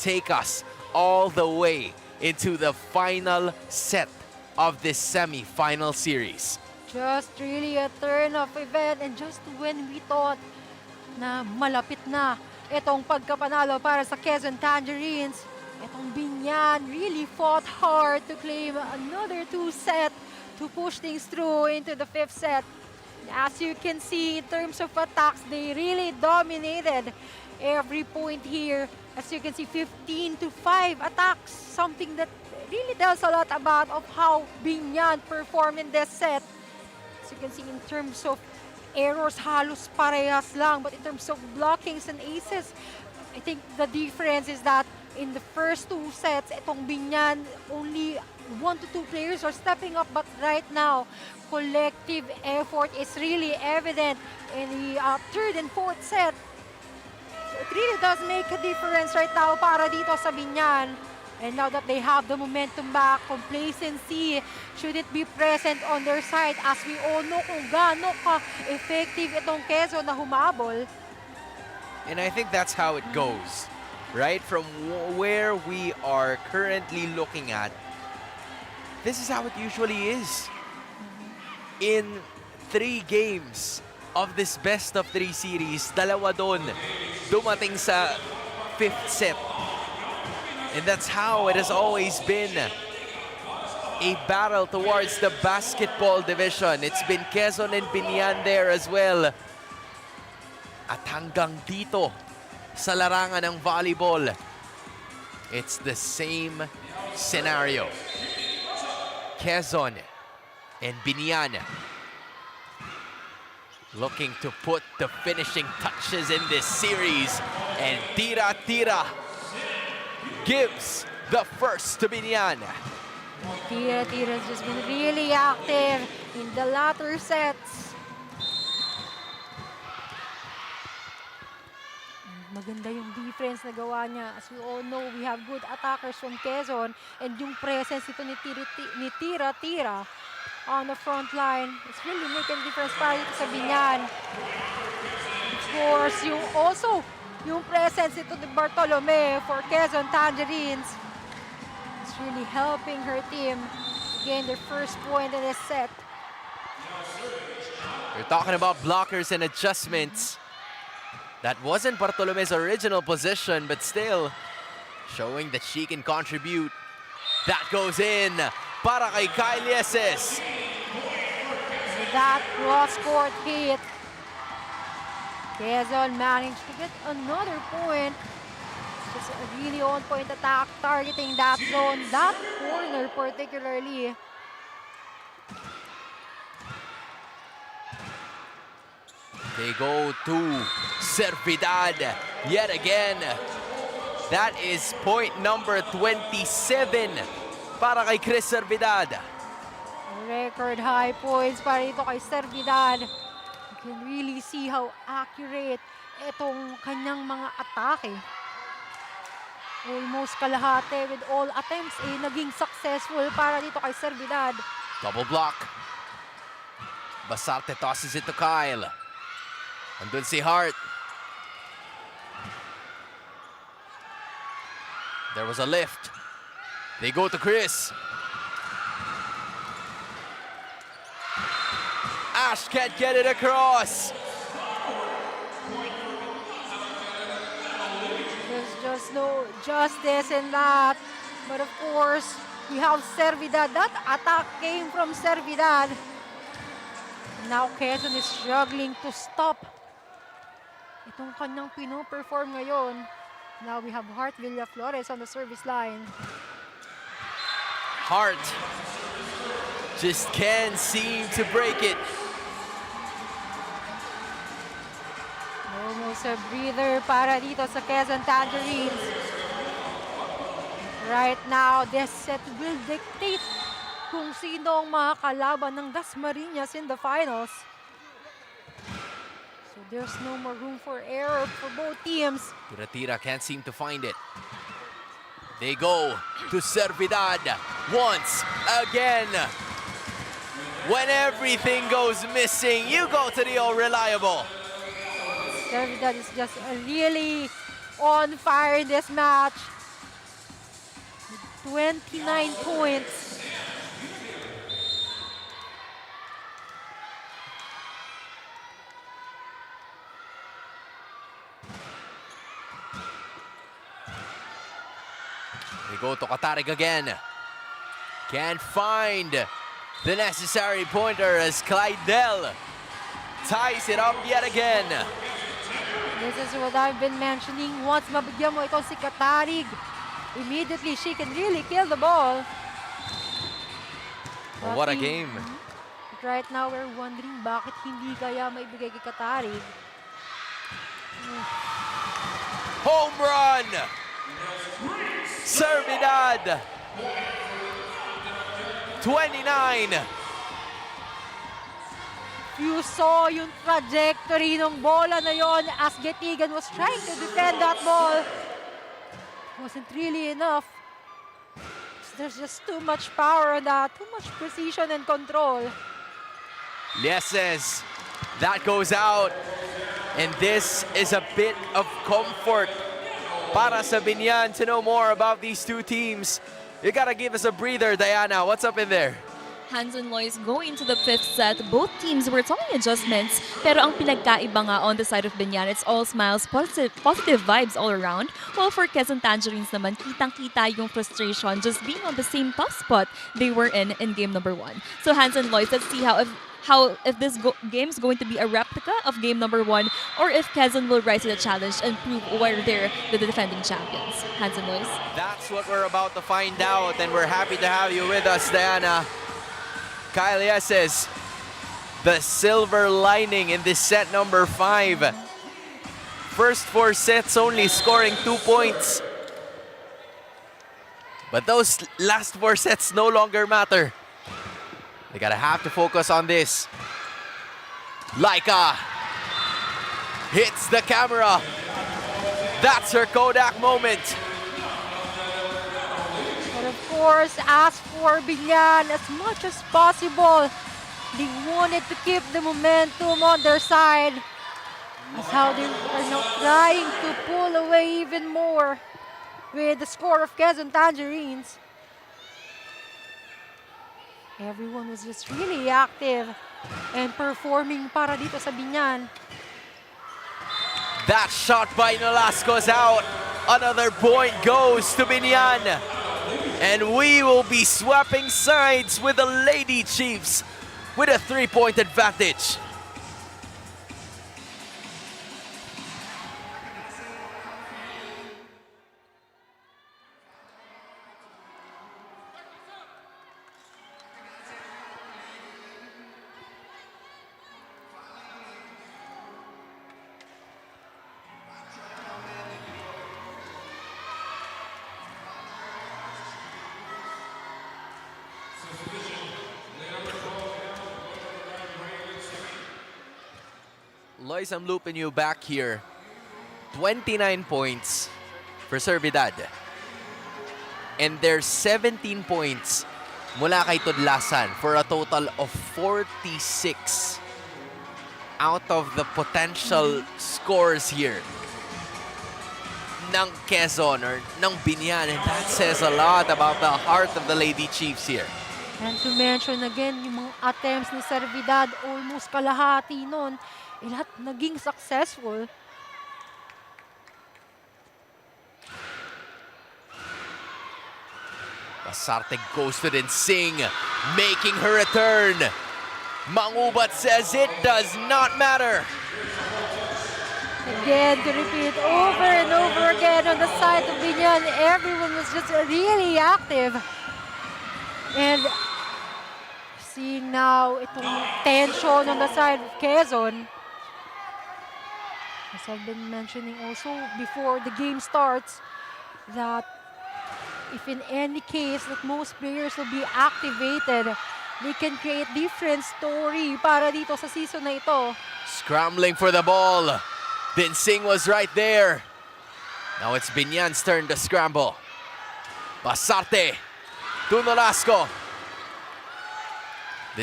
take us all the way into the final set of this semi-final series. Just really a turn of event, and just when we thought na malapit na itong pagkapanalo para sa Quezon Tangerines, itong Binyan really fought hard to claim another 2 set to push things through into the 5th set. As you can see, in terms of attacks, they really dominated every point here. As you can see, 15-5 attacks, something that really tells a lot about of how Binyan performed in this set. As you can see, in terms of errors, halos parehas lang. But in terms of blockings and aces, I think the difference is that in the first 2 sets, itong Binyan, only 1 to 2 players are stepping up. But right now, collective effort is really evident in the 3rd and 4th set. So it really does make a difference right now para dito sa Binyan. And now that they have the momentum back, complacency should it be present on their side, as we all know kung gaano ka-effective itong Quezon na humabol. And I think that's how it goes, right? From where we are currently looking at, this is how it usually is. In 3 games of this best of 3 series, dalawa doon dumating sa 5th set. And that's how it has always been. A battle towards the basketball division. It's been Quezon and Binyan there as well. At hanggang dito sa larangan ng volleyball, it's the same scenario. Quezon and Binyan looking to put the finishing touches in this series. And Tira gives the first to Binyan. Tira's just been really active in the latter sets. Maganda yung defense na gawa niya. As we all know, we have good attackers from Quezon, and yung presence ito ni Tira on the front line, it's really making a difference para dito sa Binyan. Of course, yung presence ito ni Bartolome for Quezon Tangerines, it's really helping her team gain their first point in this set. We're talking about blockers and adjustments. That wasn't Bartolome's original position, but still showing that she can contribute. That goes in para kay Kylie SS. That cross-court hit, Quezon managed to get another point. It's just a really on-point attack, targeting that zone, that corner particularly. They go to Servidad yet again. That is point number 27 para kay Chris Servidad. Record high points para dito kay Servidad. You can really see how accurate itong kanyang mga atake. Almost kalahati with all attempts naging successful para dito kay Servidad. Double block. Basarte tosses it to Kyle. Andun si Hart. There was a lift. They go to Chris. Ash can't get it across. There's just no justice in that. But of course, we have Servidad. That attack came from Servidad. Now Quezon is struggling to stop itong kanyang pino-perform ngayon. Now we have Hart Villaflores on the service line. Hart just can't seem to break it. Almost a breather para dito sa Quezon Tangerines. Right now, this set will dictate kung sino ang makakalaban ng Dasmariñas in the finals. So there's no more room for error for both teams. Tira can't seem to find it. They go to Servidad once again. When everything goes missing, you go to the all-reliable. Servidad is just really on fire in this match. 29 points. We go to Katarig again. Can't find the necessary pointer as Clydell ties it up yet again. This is what I've been mentioning. Once mabigyan mo itong si Katarig, immediately she can really kill the ball. Oh, what a game. But right now we're wondering bakit hindi kaya maibigay kay Katarig. Home run! Servidad! 29! You saw yung trajectory ng bola na yon as Getigan was trying to defend that ball. Wasn't really enough. There's just too much power on that, too much precision and control. Yeses, that goes out. And this is a bit of comfort para sa Binyan to know more about these two teams. You gotta give us a breather, Diana. What's up in there? Hans and Lois going into the fifth set. Both teams were talking adjustments, pero ang pinagkaiba nga on the side of Binyan, it's all smiles, positive vibes all around. While for Quezon Tangerines naman, kitang-kita yung frustration just being on the same tough spot they were in game number 1. So Hans and Lois, let's see if this game is going to be a replica of game number 1 or if Quezon will rise to the challenge and prove why they're the defending champions. Hans and Lois. That's what we're about to find out, and we're happy to have you with us, Diana. Kyle Yeses, the silver lining in this set number 5. First 4 sets only scoring 2 points. But those last 4 sets no longer matter. They gotta have to focus on this. Laika hits the camera. That's her Kodak moment. But of course, as for Binyan, as much as possible, they wanted to keep the momentum on their side. That's how they are now trying to pull away even more with the score of Quezon Tangerines. Everyone was just really active and performing para dito sa Binyan. That shot by Nolasco's out. Another point goes to Binyan. And we will be swapping sides with the Lady Chiefs with a 3-point advantage. Lois, I'm looping you back here. 29 points for Servidad. And there's 17 points mula kay Tudlasan for a total of 46 out of the potential scores here ng Quezon or ng Binyan. And that says a lot about the heart of the Lady Chiefs here. And to mention again, yung mga attempts ni Servidad, almost kalahati nun, lahat naging successful. Basarte goes to Sing, making her return. Mangubat says it does not matter. Again, to repeat over and over again on the side of Binyan, everyone was just really active. And seeing now itong tension on the side of Quezon. As I've been mentioning also before the game starts, that if in any case that most players will be activated, they can create different story para dito sa season na ito. Scrambling for the ball. Sing was right there. Now it's Binyan's turn to scramble. Basarte to Nolasco.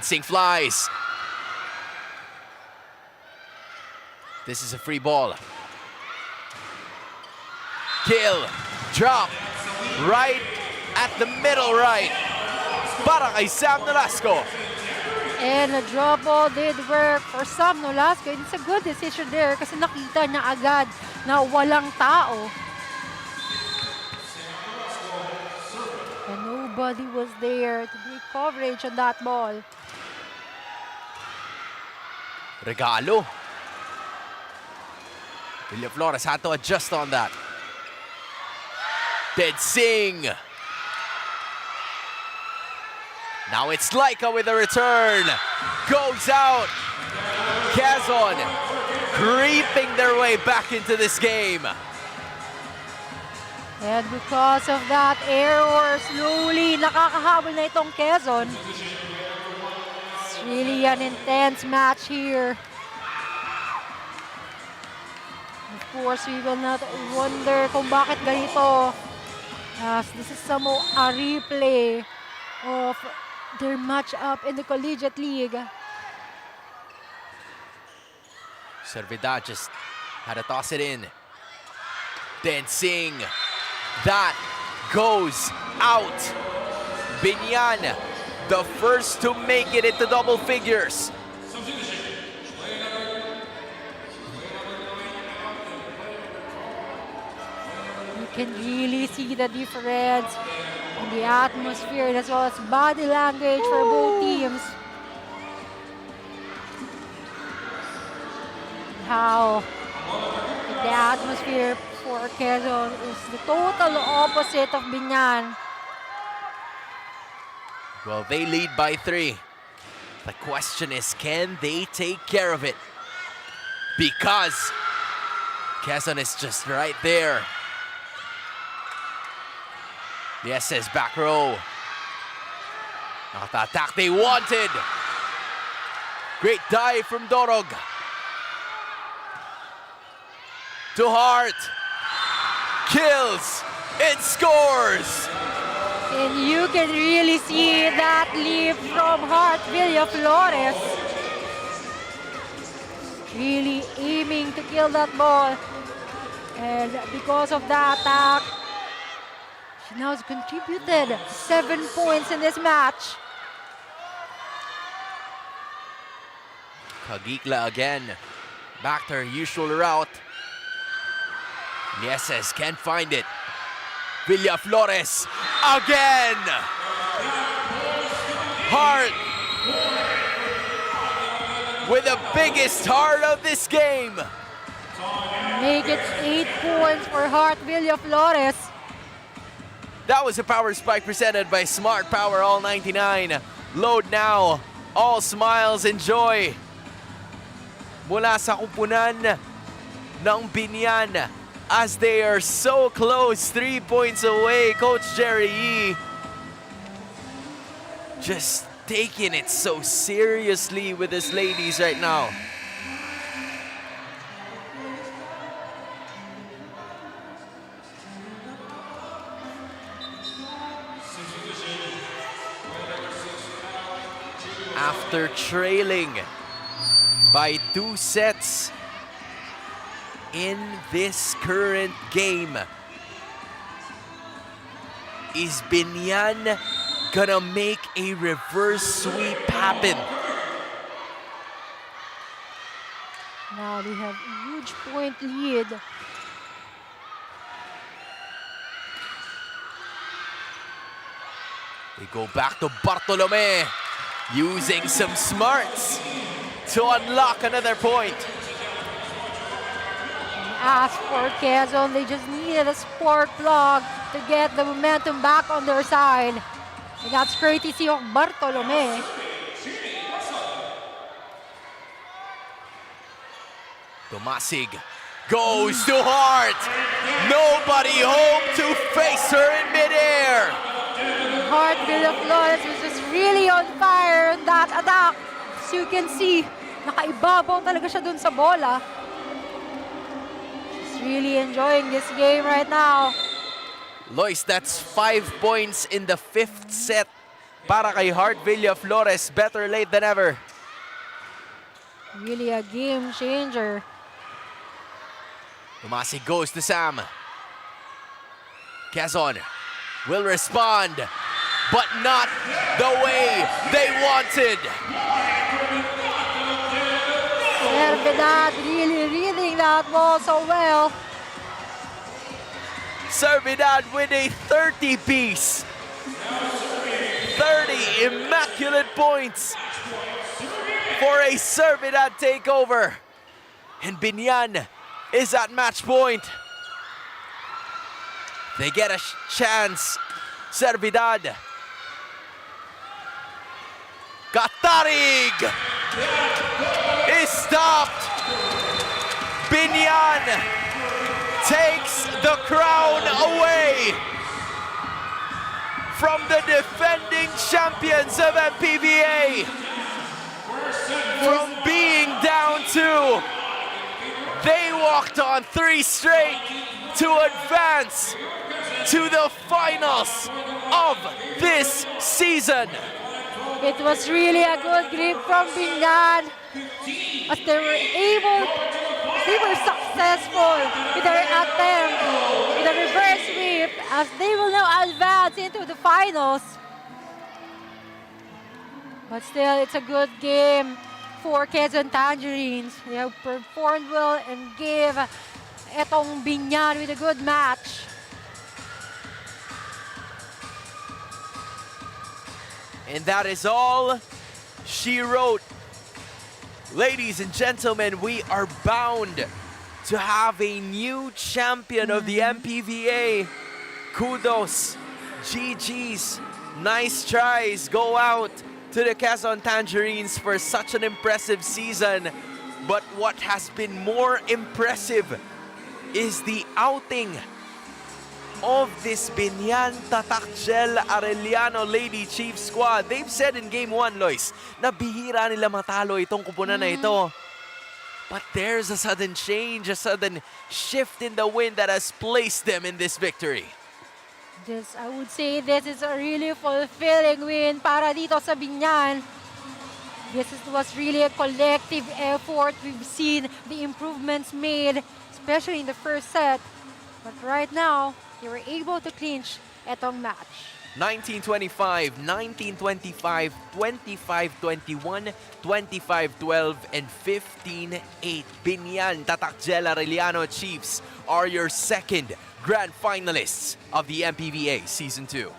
Sing flies. This is a free ball. Kill, drop, right at the middle right. Para kay Sam Nolasco. And a drop ball did work for Sam Nolasco. It's a good decision there kasi nakita niya agad na walang tao. And nobody was there to make coverage on that ball. Regalo. Villaflores had to adjust on that. Then Singh. Now it's Laika with a return. Goes out. Quezon creeping their way back into this game. And because of that error, slowly nakakahabol na itong Quezon. It's really an intense match here. Of course, we will not wonder kung bakit ganito. As this is a replay of their match-up in the Collegiate League. Servidad just had to toss it in. Then Singh. That goes out. Binyan, the first to make it into double figures. You can really see the difference in the atmosphere as well as body language for both teams. How the atmosphere for Quezon is the total opposite of Binyan. Well, they lead by 3. The question is, can they take care of it? Because Quezon is just right there. The SS back row. Not the attack they wanted. Great dive from Dorog. To Hart. Kills and scores. And you can really see that leap from Hart Villaflores. Really aiming to kill that ball. And because of the attack, she now has contributed 7 points in this match. Kagikla again. Back to her usual route. Nieses can't find it. Villaflores again. Hart with the biggest heart of this game. Make it 8 points for Hart Villaflores. That was a power spike presented by Smart Power All 99. Load now. All smiles and joy. Mula sa kupunan ng Binyan. As they are so close, 3 points away, Coach Jerry Yee just taking it so seriously with his ladies right now. After trailing by 2 sets in this current game, is Binyan gonna make a reverse sweep happen? Now they have a huge point lead. They go back to Bartolome, using some smarts to unlock another point. As for Quezon, they just needed a spark plug to get the momentum back on their side. And that's courtesy of Bartolome. Tomasig goes to Hart. Nobody home to face her in midair. Hart Villaflores was just really on fire in that attack. As you can see, nakaibabaw talaga siya dun sa bola. She's really enjoying this game right now. Lois, that's 5 points in the 5th set para kay Hart Villaflores. Better late than ever. Really a game changer. Tomasig goes to Sam. Quezon will respond, but not the way they wanted. Servidad really reading that ball so well. Servidad with a 30-piece. 30 immaculate points for a Servidad takeover. And Binyan is at match point. They get a chance. Servidad. Katarig is stopped. Binyan takes the crown away from the defending champions of MPVA. From being down 2, they walked on 3 straight to advance to the finals of this season. It was really a good grip from Binyan as they were successful with their attempt with a reverse sweep as they will now advance into the finals. But still, it's a good game for Quezon Tangerines. They have performed well and gave etong Binyan with a good match. And that is all she wrote. Ladies and gentlemen, we are bound to have a new champion of the MPVA. Kudos, GG's, nice tries go out to the Quezon Tangerines for such an impressive season. But what has been more impressive is the outing of this Binyan Tatakjel ARELLANO Lady Chief squad. They've said in Game 1, Lois, na bihira nila matalo itong kupunan na ito. But there's a sudden change, a sudden shift in the wind that has placed them in this victory. I would say this is a really fulfilling win para dito sa Binyan. Was really a collective effort. We've seen the improvements made, especially in the first set. But right now, they were able to clinch etong match. 19-25, 19-25, 25-21, 25-12, and 15-8. Binyan Tatakjel ARELLANO Chiefs are your second grand finalists of the MPVA Season 2.